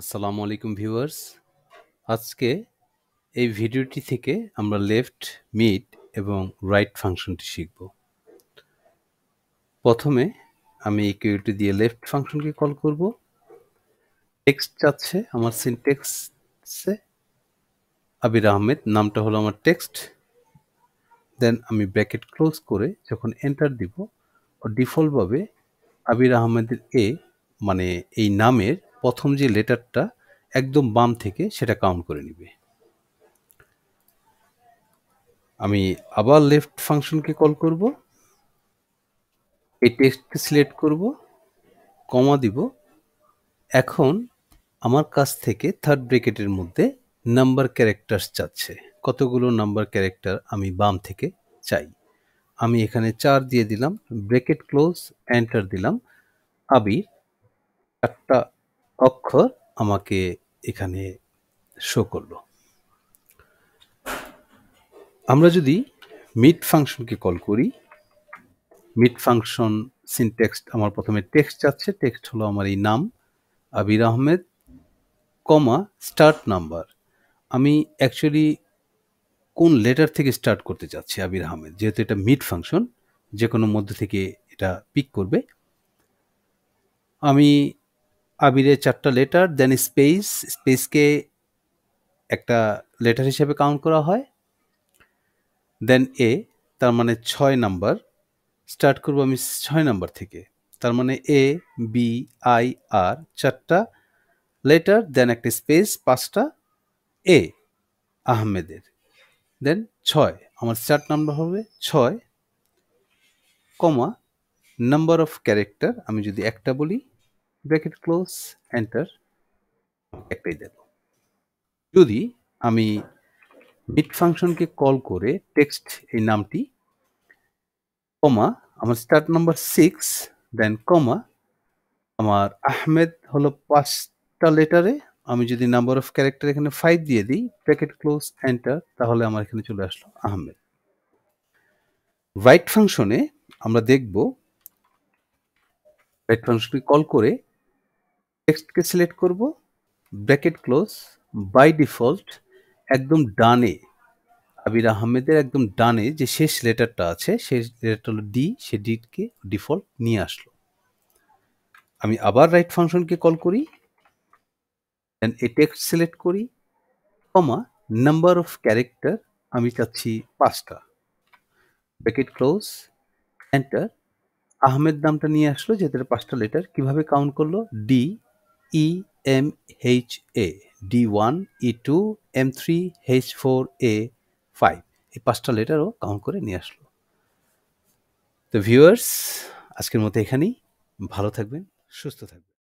আসসালামু আলাইকুম ভিউয়ার্স। আজকে এই ভিডিওটি থেকে আমরা লেফট, মিড এবং রাইট ফাংশনটি শিখব। প্রথমে আমি ইকুয়ালিটি দিয়ে লেফট ফাংশনকে কল করব। টেক্সট চাচ্ছে আমার সিনট্যাক্সে আবির আহমেদ নামটা হলো আমার টেক্সট। দেন আমি ব্র্যাকেট ক্লোজ করে যখন এন্টার দিব ডিফল্টভাবে আবির আহমেদের মানে এই নামের প্রথম যে লেটারটা একদম বাম থেকে সেটা কাউন্ট করে নিবে। আমি আবার লেফট ফাংশনকে কল করব। এই টেক্সটকে সিলেক্ট করব, কমা দিব। এখন আমার কাছ থেকে থার্ড ব্র্যাকেটের মধ্যে নাম্বার ক্যারেক্টারস চাচ্ছে, কতগুলো নাম্বার ক্যারেক্টার আমি বাম থেকে চাই। আমি এখানে 4 দিয়ে দিলাম, ব্র্যাকেট ক্লোজ, এন্টার দিলাম। আবির 4টা অক্ষর আমাকে এখানে শো করলো। আমরা যদি মিড ফাংশনকে কল করি, মিড ফাংশন সিনট্যাক্স আমার প্রথমে টেক্সট চাচ্ছে, টেক্সট হলো আমার এই নাম আবির আহমেদ, কমা স্টার্ট নাম্বার। আমি অ্যাকচুয়ালি কোন লেটার থেকে স্টার্ট করতে চাচ্ছি আবির আহমেদ, যেহেতু এটা মিড ফাংশন যে কোনো মধ্য থেকে এটা পিক করবে। আমি আবিরের 4টা লেটার, দেন স্পেস, স্পেসকে একটা লেটার হিসেবে কাউন্ট করা হয়। দেন তার মানে 6 নাম্বার, স্টার্ট করব আমি 6 নাম্বার থেকে। তার মানে ABIR 4টা লেটার, দেন একটা স্পেস, 5টা আহমেদের, দেন 6। আমার স্টার্ট নাম্বার হবে 6, কমা নাম্বার অফ ক্যারেক্টার আমি যদি একটা বলি, ব্র্যাকেট ক্লোজ, এন্টার, একটাই দেব। যদি আমি মিড ফাংশনকে কল করে টেক্সট এই নামটি, কমা আমার স্টার্ট নাম্বার 6, দেন কমা আমার আহমেদ হলো 5টা লেটারে, আমি যদি নাম্বার অফ ক্যারেক্টার এখানে 5 দিয়ে দিই, ব্র্যাকেট ক্লোজ, এন্টার, তাহলে আমার এখানে চলে আসলো আহমেদ। রাইট ফাংশনে আমরা দেখব, রাইট ফাংশনকে কল করে টেক্সটকে সিলেক্ট করব, ব্র্যাকেট ক্লোজ, বাই ডিফল্ট একদম ডানে আবির আহমেদের একদম ডানে যে শেষ লেটারটা আছে সেই লেটারটা হলো ডি, সে ডিকে ডিফল্ট নিয়ে আসলো। আমি আবার রাইট ফাংশনকে কল করি, দেন এই টেক্সট সিলেক্ট করি, কমা নাম্বার অফ ক্যারেক্টার আমি চাচ্ছি 5টা, ব্র্যাকেট ক্লোজ, এন্টার। আহমেদ নামটা নিয়ে আসলো যেহেতু 5টা লেটার। কিভাবে কাউন্ট করলো? DEMHA, D1, E2, M3, H4, A5, এই 5টা লেটারও কাউন্ট করে নিয়ে আসলো। তো ভিউয়ার্স, আজকের মতো এখানেই। ভালো থাকবেন, সুস্থ থাকবেন।